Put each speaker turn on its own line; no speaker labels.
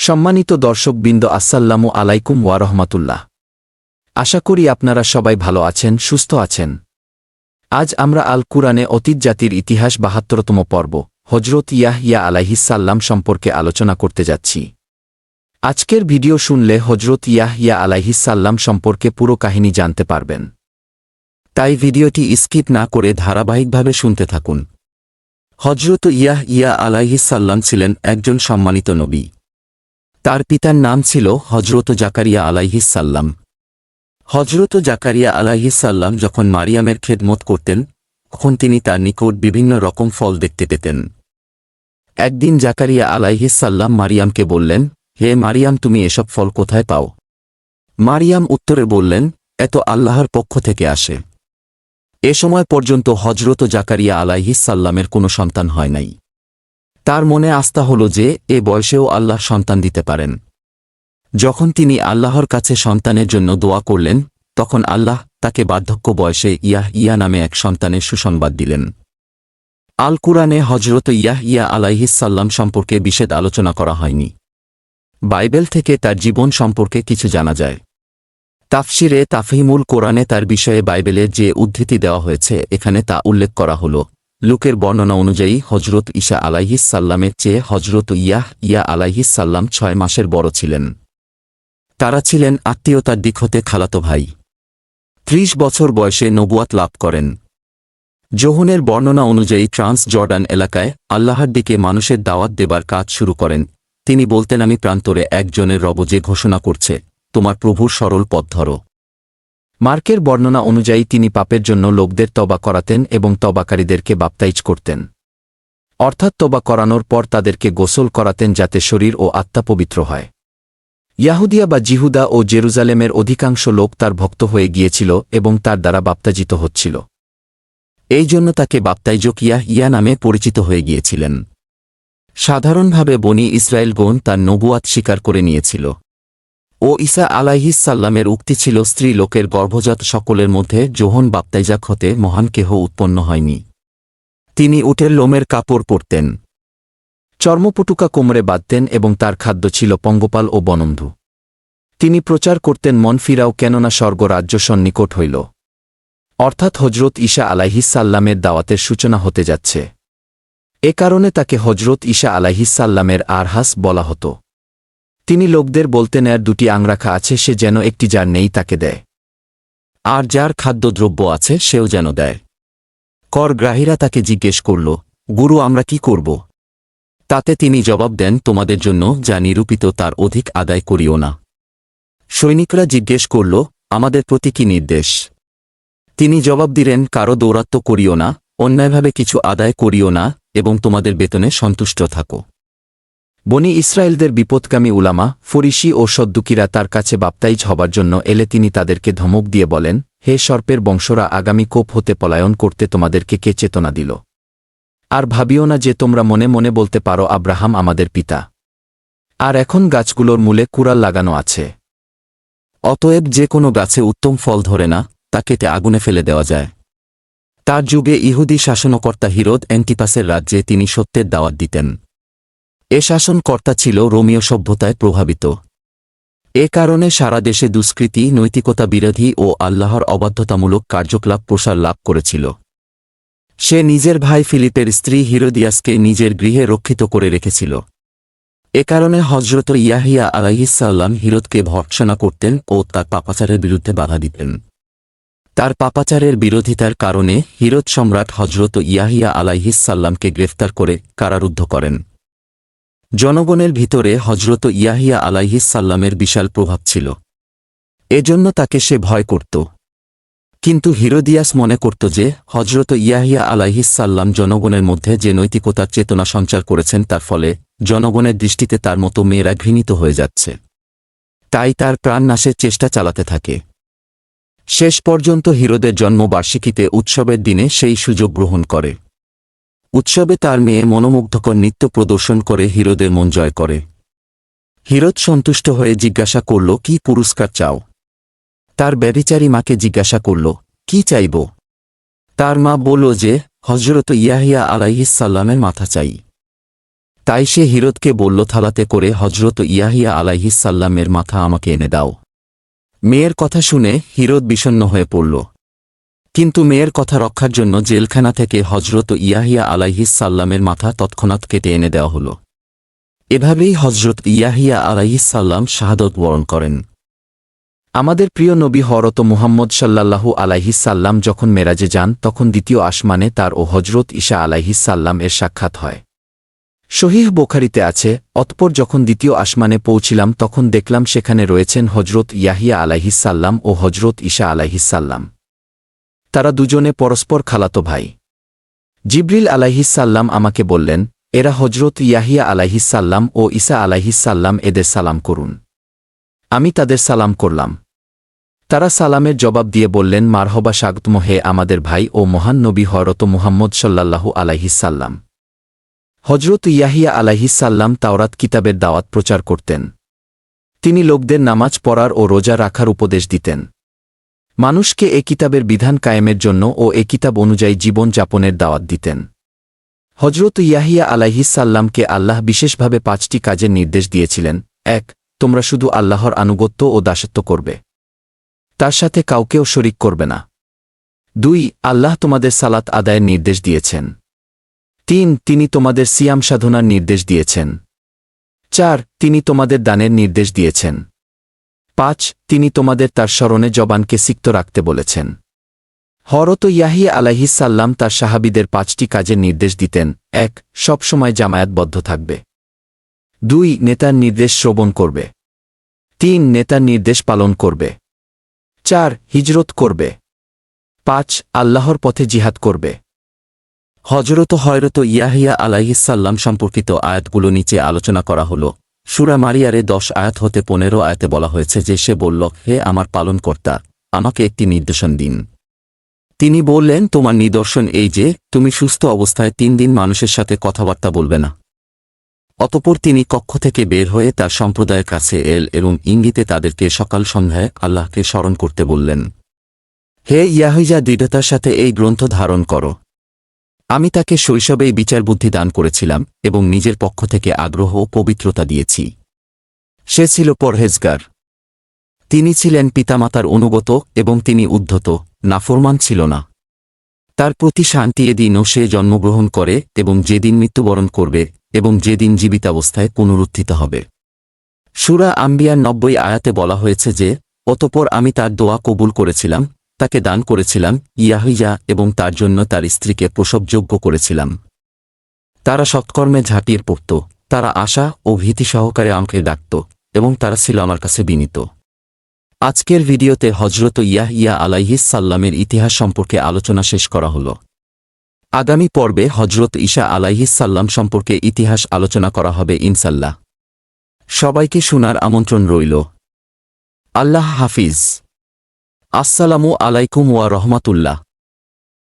সম্মানিত দর্শকবৃন্দ, আসসালামু আলাইকুম ওয়া রাহমাতুল্লাহ। আশা করি আপনারা সবাই ভালো আছেন, সুস্থ আছেন। আজ আমরা আল কুরআনে অতীত জাতির ইতিহাস ৭২তম পর্ব হজরত ইয়াহইয়া আলাইহিসসালাম সম্পর্কে আলোচনা করতে যাচ্ছি। আজকের ভিডিও শুনলে হজরত ইয়াহইয়া আলাইহিসসালাম সম্পর্কে পুরো কাহিনী জানতে পারবেন। তাই ভিডিওটি স্কিপ না করে ধারাবাহিকভাবে শুনতে থাকুন। হজরত ইয়াহইয়া আলাইহিসসালাম ছিলেন একজন সম্মানিত নবী। তার পিতার নাম ছিল হজরত জাকারিয়া আলাইহিসসালাম। হজরত জাকারিয়া আলাইহিসসালাম যখন মারিয়ামের খেদমত করতেন, তখন তিনি তার নিকট বিভিন্ন রকম ফল দেখতে পেতেন। একদিন জাকারিয়া আলাইহিসসালাম মারিয়ামকে বললেন, হে মারিয়াম, তুমি এসব ফল কোথায় পাও? মারিয়াম উত্তরে বললেন, এত আল্লাহর পক্ষ থেকে আসে। এ সময় পর্যন্ত হজরত জাকারিয়া আলাইহিসসালামের কোনো সন্তান হয় নাই। তার মনে আস্থা হল যে এ বয়সেও আল্লাহ সন্তান দিতে পারেন। যখন তিনি আল্লাহর কাছে সন্তানের জন্য দোয়া করলেন, তখন আল্লাহ তাকে বার্ধক্য বয়সে ইয়াহইয়া নামে এক সন্তানের সুসংবাদ দিলেন। আল কুরআনে হজরত ইয়াহইয়া আলাইহিসসালাম সম্পর্কে বিশেষ আলোচনা করা হয়নি। বাইবেল থেকে তার জীবন সম্পর্কে কিছু জানা যায়। তাফসিরে তাফহিমুল কোরআনে তার বিষয়ে বাইবেলের যে উদ্ধৃতি দেওয়া হয়েছে, এখানে তা উল্লেখ করা হল। লুকের বর্ণনা অনুযায়ী হজরত ঈসা আলাইহিসসালামের চেয়ে হজরত ইয়াহইয়া আলাইহিসসালাম ৬ মাসের বড় ছিলেন। তারা ছিলেন আত্মীয়তার দিক হতে খালাতো ভাই। ৩০ বছর বয়সে নবুয়াত লাভ করেন। যোহনের বর্ণনা অনুযায়ী ট্রান্স জর্ডান এলাকায় আল্লাহর দিকে মানুষের দাওয়াত দেবার কাজ শুরু করেন। তিনি বলতেন, আমি প্রান্তরে একজনের রব যে ঘোষণা করছে, তোমার প্রভুর সরল পথ ধরো। মার্কের বর্ণনা অনুযায়ী তিনি পাপের জন্য লোকদের তওবা করাতেন এবং তওবাকারীদেরকে বাপ্তাইজ করতেন, অর্থাৎ তওবা করানোর পর তাদেরকে গোসল করাতেন যাতে শরীর ও আত্মা পবিত্র হয়। ইয়াহুদিয়া বা জিহুদা ও জেরুজালেমের অধিকাংশ লোক তার ভক্ত হয়ে গিয়েছিল এবং তার দ্বারা বাপ্তাজিত হচ্ছিল। এই জন্য তাকে বাপ্তাইজক ইয়াহইয়া নামে পরিচিত হয়ে গিয়েছিলেন। সাধারণভাবে বনি ইসরায়েলগণ তার নবুয়াত স্বীকার করে নিয়েছিল। ও ঈসা আলাইহিসসালামের উক্তি ছিল, স্ত্রী লোকের গর্ভজাত সকলের মধ্যে যোহন বাপ্তাইজাক হতে মহান কেহ উৎপন্ন হয়নি। তিনি উটের লোমের কাপড় পরতেন, চর্মপটুকা কোমরে বাঁধতেন এবং তার খাদ্য ছিল পঙ্গপাল ও বনন্ধু। তিনি প্রচার করতেন, মন ফিরাও, কেননা স্বর্গরাজ্য সন্নিকট হইল, অর্থাৎ হজরত ঈসা আলাইহিসসালামের দাওয়াতের সূচনা হতে যাচ্ছে। এ কারণে তাকে হজরত ঈসা আলাইহিসসালামের আরহাস বলা হতো। তিনি লোকদের বলতেন, এর 2টি আংরাখা আছে, সে যেন একটি যার নেই তাকে দেয়, আর যার খাদ্যদ্রব্য আছে সেও যেন দেয়। করগ্রাহীরা তাকে জিজ্ঞেস করল, গুরু, আমরা কি করব? তাতে তিনি জবাব দেন, তোমাদের জন্য যা নিরূপিত তার অধিক আদায় করিও না। সৈনিকরা জিজ্ঞেস করল, আমাদের প্রতি কি নির্দেশ? তিনি জবাব দিলেন, কারো দৌরাত্ম্য করিও না, অন্যায়ভাবে কিছু আদায় করিও না এবং তোমাদের বেতনে সন্তুষ্ট থাকো। বনি ইসরায়েলদের বিপদকামী উলামা, ফরিসি ও সদ্দুকিরা তার কাছে বাপ্তাইজ হবার জন্য এলে তিনি তাদেরকে ধমক দিয়ে বলেন, হে সর্পের বংশরা, আগামী কোপ হতে পলায়ন করতে তোমাদেরকে কে চেতনা দিল? আর ভাবিও না যে তোমরা মনে মনে বলতে পারো, আব্রাহাম আমাদের পিতা, আর এখন গাছগুলোর মূলে কুড়াল লাগানো আছে। অতএব যে কোনো গাছে উত্তম ফল ধরে না, তা কেটে আগুনে ফেলে দেওয়া যায়। তার যুগে ইহুদি শাসনকর্তা হিরোদ অ্যান্টিপাসের রাজ্যে তিনি সত্যের দাওয়াত দিতেন। এ শাসনকর্তা ছিল রোমীয় সভ্যতায় প্রভাবিত। এ কারণে সারা দেশে দুষ্কৃতি, নৈতিকতা বিরোধী ও আল্লাহর অবাধ্যতামূলক কার্যকলাপ প্রসার লাভ করেছিল। সে নিজের ভাই ফিলিপের স্ত্রী হিরোদিয়াসকে নিজের গৃহে রক্ষিত করে রেখেছিল। এ কারণে হজরত ইয়াহইয়া আলাইহিসসালাম হিরোদকে ভর্ৎসনা করতেন ও তার পাপাচারের বিরুদ্ধে বাধা দিতেন। তার পাপাচারের বিরোধিতার কারণে হিরোদ সম্রাট হজরত ইয়াহইয়া আলাইহিসসালামকে গ্রেফতার করে কারারুদ্ধ করেন। জনগণের ভিতরে হজরত ইয়াহইয়া আলাইহিসসালামের বিশাল প্রভাব ছিল, এজন্য তাকে সে ভয় করত। কিন্তু হিরোদিয়াস মনে করত যে হজরত ইয়াহইয়া আলাইহিসসালাম জনগণের মধ্যে যে নৈতিকতার চেতনা সঞ্চার করেছেন, তার ফলে জনগণের দৃষ্টিতে তার মতো মেয়েরা ঘৃণিত হয়ে যাচ্ছে। তাই তার প্রাণনাশের চেষ্টা চালাতে থাকে। শেষ পর্যন্ত হিরোদের জন্মবার্ষিকীতে উৎসবের দিনে সেই সুযোগ গ্রহণ করে। উৎসবে তার মেয়ে মনোমুগ্ধকর নৃত্য প্রদর্শন করে হিরোদের মন জয় করে। হিরোদ সন্তুষ্ট হয়ে জিজ্ঞাসা করল, কি পুরস্কার চাও? তার ব্যভিচারী মাকে জিজ্ঞাসা করল, কি চাইব? তার মা বলল যে হজরত ইয়াহইয়া আলাইহিসসালামের মাথা চাই। তাই সে হিরোদকে বলল, থালাতে করে হজরত ইয়াহিয়া আলাইহিসসাল্লামের মাথা আমাকে এনে দাও। মেয়ের কথা শুনে হিরোদ বিষণ্ণ হয়ে পড়ল। কিন্তু মেয়ের কথা রক্ষার জন্য জেলখানা থেকে হজরত ইয়াহিয়া আলাইহিসসাল্লামের মাথা তৎক্ষণাৎ কেটে এনে দেওয়া হল। এভাবেই হজরত ইয়াহিয়া আলাইহিসসাল্লাম শাহাদত বরণ করেন। আমাদের প্রিয় নবী হযরত মুহাম্মদ সাল্লাল্লাহু আলাইহিসসাল্লাম যখন মেরাজে যান তখন দ্বিতীয় আসমানে তার ও হজরত ঈসা আলাইহিসসাল্লাম এর সাক্ষাৎ হয়। সহিহ বুখারীতে আছে, অতঃপর যখন দ্বিতীয় আসমানে পৌঁছিলাম তখন দেখলাম সেখানে রয়েছেন হজরত ইয়াহিয়া আলাইহিসসাল্লাম ও হজরত ঈসা আলাইহিসসাল্লাম। তারা দুজনে পরস্পর খালাতো ভাই। জিবরিল আলাইহিসসাল্লাম আমাকে বললেন, এরা হজরত ইয়াহিয়া আলাইহিসসাল্লাম ও ঈসা আলাইহিসসাল্লাম, এদের সালাম করুন। আমি তাদের সালাম করলাম। তারা সালামের জবাব দিয়ে বললেন, মারহবা, স্বাগতম হে আমাদের ভাই ও মহান নবী হযরত মুহাম্মদ সাল্লাল্লাহু আলাইহিসসাল্লাম। হজরত ইয়াহিয়া আলাইহিসসাল্লাম তাওরাত কিতাবের দাওয়াত প্রচার করতেন। তিনি লোকদের নামাজ পড়ার ও রোজা রাখার উপদেশ দিতেন। মানুষকে এ কিতাবের বিধান কায়েমের জন্য ও এ কিতাব অনুযায়ী জীবন যাপনের দাওয়াত দিতেন। হজরত ইয়াহিয়া আলাইহিসসাল্লামকে আল্লাহ বিশেষভাবে 5টি কাজের নির্দেশ দিয়েছিলেন। 1. তোমরা শুধু আল্লাহর আনুগত্য ও দাসত্ব করবে, তার সাথে কাউকেও শরিক করবে না। 2. আল্লাহ তোমাদের সালাত আদায়ের নির্দেশ দিয়েছেন। 3. তিনি তোমাদের সিয়াম সাধনার নির্দেশ দিয়েছেন। 4. তিনি তোমাদের দানের নির্দেশ দিয়েছেন। 5. তিনি তোমাদের তার স্মরণে জবানকে সিক্ত রাখতে বলেছেন। হযরত ইয়াহিয়া আলাইহিসসাল্লাম তার সাহাবীদের 5টি কাজের নির্দেশ দিতেন। 1. সব সময় জামায়াতবদ্ধ থাকবে। 2. নেতার নির্দেশ শ্রবণ করবে। 3. নেতার নির্দেশ পালন করবে। 4. হিজরত করবে। 5. আল্লাহর পথে জিহাদ করবে। হযরত ইয়াহিয়া আলাইহিসসাল্লাম সম্পর্কিত আয়াতগুলো নিচে আলোচনা করা হল। সূরা মারিয়ারে 10 আয়াত হতে 15 আয়াতে বলা হয়েছে যে সে বলল, হে আমার পালনকর্তা, আমাকে একটি নির্দেশন দিন। তিনি বললেন, তোমার নিদর্শন এই যে তুমি সুস্থ অবস্থায় 3 দিন মানুষের সাথে কথাবার্তা বলবে না। অতঃপর তিনি কক্ষ থেকে বের হয়ে তার সম্প্রদায়ের কাছে এল এবং ইঙ্গিতে তাদেরকে সকাল সন্ধ্যায় আল্লাহকে স্মরণ করতে বললেন। হে ইয়াহিয়া, দৃঢ়তার সাথে এই গ্রন্থ ধারণ করো। আমি তাকে শৈশবেই বিচারবুদ্ধি দান করেছিলাম এবং নিজের পক্ষ থেকে আগ্রহ ও পবিত্রতা দিয়েছি। সে ছিল পরহেজগার। তিনি ছিলেন পিতামাতার অনুগত এবং তিনি উদ্ধত, নাফরমান ছিল না। তার প্রতি শান্তি এদিনও সে জন্মগ্রহণ করে এবং যেদিন মৃত্যুবরণ করবে এবং যেদিন জীবিতাবস্থায় পুনরুত্থিত হবে। সূরা আম্বিয়ার 90 আয়াতে বলা হয়েছে যে, অতঃপর আমি তার দোয়া কবুল করেছিলাম, তাকে দান করেছিলাম ইয়াহিয়া এবং তার জন্য তার স্ত্রীকে প্রসবযোগ্য করেছিলাম। তারা সৎকর্মে ঝাঁপিয়ে পড়ত, তারা আশা ও ভীতি সহকারে আমাকে ডাকত এবং তারা ছিল আমার কাছে বিনীত। আজকের ভিডিওতে হজরত ইয়াহিয়া আলাইহিসসাল্লামের ইতিহাস সম্পর্কে আলোচনা শেষ করা হল। আগামী পর্বে হজরত ঈসা আলাইহিসসাল্লাম সম্পর্কে ইতিহাস আলোচনা করা হবে ইনশাল্লাহ। সবাইকে শোনার আমন্ত্রণ রইল। আল্লাহ হাফিজ। আসসালামু আলাইকুম ওয়া রাহমাতুল্লাহ।